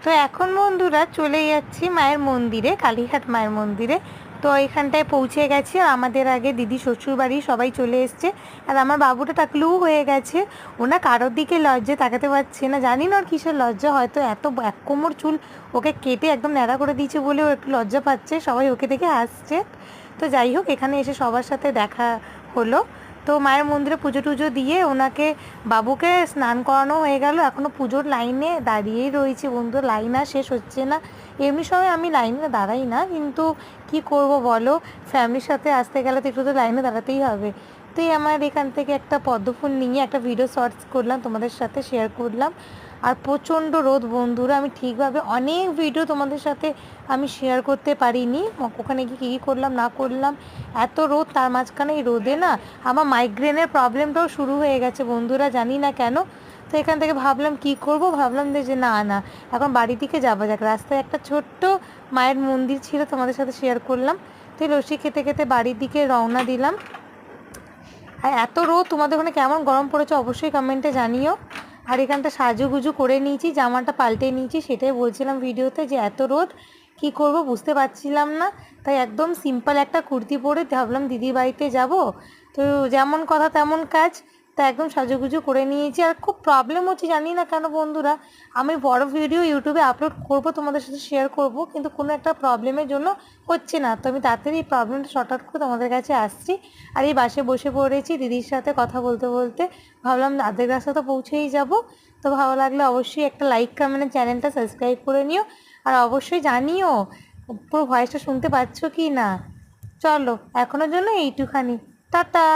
তো এখন বন্ধুরা চলে যাচ্ছি মায়ের মন্দিরে, কালীঘাট মায়ের মন্দিরে। তো এখানটায় পৌঁছে গেছি আর আমাদের আগে দিদি শ্বশুরবাড়ি সবাই চলে এসছে। আর আমার বাবুটা টাকলু হয়ে গেছে, ওনা কারোর দিকে লজ্জা তাকাতে পারছে না, জানি না ওর কিসের লজ্জা, হয়তো এত এক কোমর চুল ওকে কেটে একদম ন্যাড়া করে দিয়েছে বলে ও একটু লজ্জা পাচ্ছে, সবাই ওকে দেখে হাসছে। তো যাই হোক, এখানে এসে সবার সাথে দেখা হলো। তো মায়ের মন্দিরে পুজো টুজো দিয়ে ওনাকে বাবুকে স্নান করানো হয়ে গেল। এখনও পুজোর লাইনে দাঁড়িয়েই রয়েছে বন্ধু, লাইন আর শেষ হচ্ছে না। এমনি সময় আমি লাইনে দাঁড়াই না, কিন্তু কি করব বলো, ফ্যামিলির সাথে আসতে গেলে তো একটু তো লাইনে দাঁড়াতেই হবে। তো এই আমার এখান থেকে একটা পদ্মফুল নিয়ে একটা ভিডিও শর্টস করলাম, তোমাদের সাথে শেয়ার করলাম। আর প্রচণ্ড রোদ বন্ধুরা, আমি ঠিকভাবে অনেক ভিডিও তোমাদের সাথে আমি শেয়ার করতে পারিনি, ওখানে গিয়ে কী করলাম না করলাম, এত রোদ। তার মাঝখানে এই রোদে না আমার মাইগ্রেনের প্রবলেমটাও শুরু হয়ে গেছে বন্ধুরা, জানি না কেন। তো এখান থেকে ভাবলাম কি করব, ভাবলাম যে না না এখন বাড়ির দিকে যাওয়া যাক। রাস্তায় একটা ছোট্ট মায়ের মন্দির ছিল, তোমাদের সাথে শেয়ার করলাম। তো লস্যি খেতে খেতে বাড়ির দিকে রওনা দিলাম। আর এত রোদ, তোমাদের ওখানে কেমন গরম পড়েছে অবশ্যই কমেন্টে জানিও। আর এখানটা সাজুগুজু করে নিয়েছি, জামাটা পাল্টে নিয়েছি, সেটাই বলছিলাম ভিডিওতে যে এত রোদ কি করব বুঝতে পারছিলাম না। তাই একদম সিম্পল একটা কুর্তি পরে ভাবলাম দিদির বাড়িতে যাব। তো যেমন কথা তেমন কাজ, তা একদম সাজুগুজু করে নিয়েছি। আর খুব প্রবলেম হচ্ছে, জানি না কেন বন্ধুরা, আমি বড় ভিডিও ইউটিউবে আপলোড করব, তোমাদের সাথে শেয়ার করব, কিন্তু কোনো একটা প্রবলেমের জন্য হচ্ছে না। তো আমি তাড়াতাড়ি এই প্রবলেমটা শর্ট আউট করে তোমাদের কাছে আসছি। আর এই বাসে বসে পড়েছি দিদির সাথে কথা বলতে বলতে, ভাবলাম আধেক রাস্তা তো পৌঁছেই যাব। তো ভালো লাগলে অবশ্যই একটা লাইক কমেন্ট, চ্যানেলটা সাবস্ক্রাইব করে নিও। আর অবশ্যই জানিও পুরো ভয়েসটা শুনতে পাচ্ছ কি না। চলো এখনের জন্য এইটুখানি, টাটা।